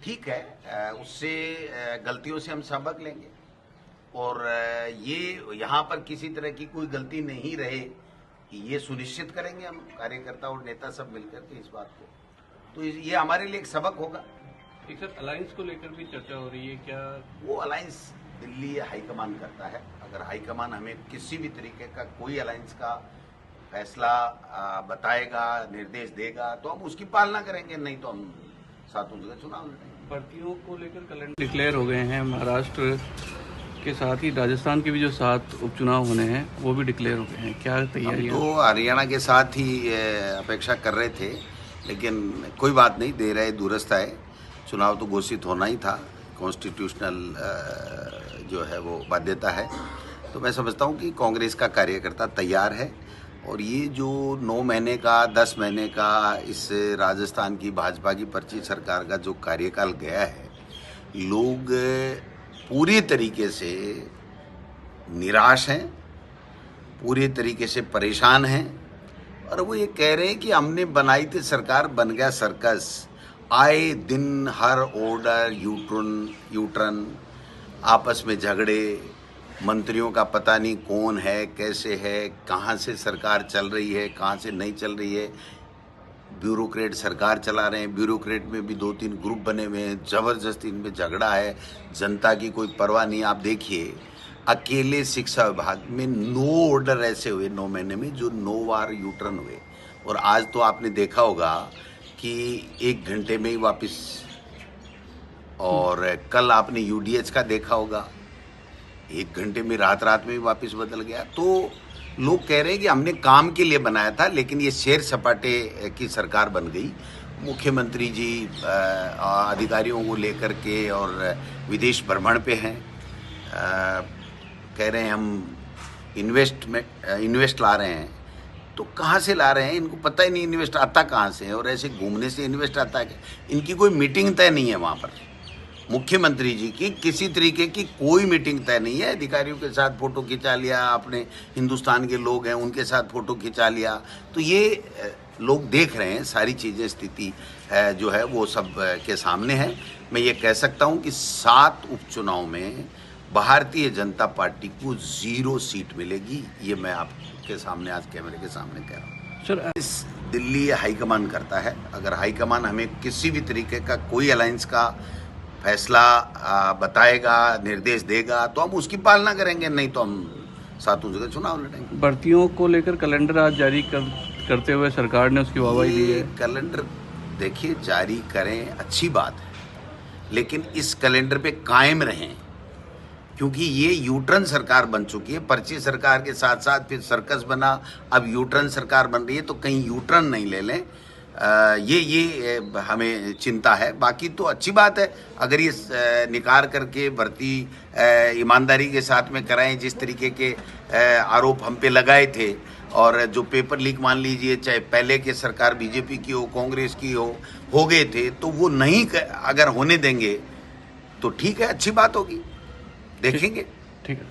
ठीक है, उससे गलतियों से हम सबक लेंगे और ये यहाँ पर किसी तरह की कोई गलती नहीं रहे ये सुनिश्चित करेंगे हम कार्यकर्ता और नेता सब मिलकर के इस बात को। तो ये हमारे लिए एक सबक होगा। एक सर अलायंस को लेकर भी चर्चा हो रही है, क्या वो अलायंस दिल्ली हाईकमान करता है। अगर हाईकमान हमें किसी भी तरीके का कोई अलायंस का फैसला बताएगा, निर्देश देगा तो हम उसकी पालना करेंगे, नहीं तो हम सातों जगह चुनाव लड़ेंगे। भर्तियों को लेकर कैलेंडर डिक्लेयर हो गए हैं। महाराष्ट्र के साथ ही राजस्थान के भी जो 7 उपचुनाव होने हैं वो भी डिक्लेयर हो गए हैं, क्या तैयारियां? हम तो हरियाणा के साथ ही अपेक्षा कर रहे थे, लेकिन कोई बात नहीं, दे रहे दूरस्थ है। चुनाव तो घोषित होना ही था, कॉन्स्टिट्यूशनल जो है वो बाध्यता है। तो मैं समझता हूँ कि कांग्रेस का कार्यकर्ता तैयार है और ये जो 9 महीने का 10 महीने का इस राजस्थान की भाजपा की पर्ची सरकार का जो कार्यकाल गया है, लोग पूरी तरीके से निराश हैं, पूरी तरीके से परेशान हैं और वो ये कह रहे हैं कि हमने बनाई थी सरकार, बन गया सर्कस। आए दिन हर ऑर्डर यूटर्न, आपस में झगड़े, मंत्रियों का पता नहीं कौन है, कैसे है, कहाँ से सरकार चल रही है, कहाँ से नहीं चल रही है। ब्यूरोक्रेट सरकार चला रहे हैं, ब्यूरोक्रेट में भी 2-3 ग्रुप बने हुए हैं, ज़बरदस्ती इनमें झगड़ा है, जनता की कोई परवाह नहीं। आप देखिए अकेले शिक्षा विभाग में 9 ऑर्डर ऐसे हुए 9 महीने में जो 9 बार यूटर्न हुए। और आज तो आपने देखा होगा कि 1 घंटे में ही वापस, और कल आपने यूडीएच का देखा होगा, 1 घंटे में रात में ही वापस बदल गया। तो लोग कह रहे हैं कि हमने काम के लिए बनाया था, लेकिन ये शेर सपाटे की सरकार बन गई। मुख्यमंत्री जी अधिकारियों को लेकर के और विदेश भ्रमण पे हैं, कह रहे हैं हम इन्वेस्ट ला रहे हैं। तो कहाँ से ला रहे हैं, इनको पता ही नहीं इन्वेस्ट आता कहाँ से है, और ऐसे घूमने से इन्वेस्ट आता है। इनकी कोई मीटिंग तय नहीं है वहाँ पर, मुख्यमंत्री जी की किसी तरीके की कोई मीटिंग तय नहीं है। अधिकारियों के साथ फोटो खिंचा लिया, अपने हिंदुस्तान के लोग हैं उनके साथ फोटो खिंचा लिया। तो ये लोग देख रहे हैं, सारी चीज़ें, स्थिति जो है वो सब के सामने है। मैं ये कह सकता हूँ कि 7 उपचुनाव में भारतीय जनता पार्टी को 0 सीट मिलेगी। ये मैं आपके सामने आज कैमरे के सामने कह रहा हूँ। सर इस दिल्ली हाईकमान करता है। अगर हाईकमान हमें किसी भी तरीके का कोई अलायंस का फैसला बताएगा, निर्देश देगा तो हम उसकी पालना करेंगे, नहीं तो हम सातों जगह चुनाव लड़ेंगे। भर्तियों को लेकर कैलेंडर आज जारी करते हुए सरकार ने उसकी वाहवाही दी है। कैलेंडर देखिए जारी करें, अच्छी बात है, लेकिन इस कैलेंडर पे कायम रहें, क्योंकि ये यूटर्न सरकार बन चुकी है। पर्ची सरकार के साथ साथ फिर सर्कस बना, अब यूटर्न सरकार बन रही है, तो कहीं यूटर्न नहीं ले लें। ये हमें चिंता है। बाकी तो अच्छी बात है अगर ये निकाल करके भर्ती ईमानदारी के साथ में कराएं, जिस तरीके के आरोप हम पे लगाए थे। और जो पेपर लीक मान लीजिए, चाहे पहले की सरकार बीजेपी की हो, कांग्रेस की हो गए थे, तो वो नहीं अगर होने देंगे तो ठीक है, अच्छी बात होगी, देखेंगे। ठीक है।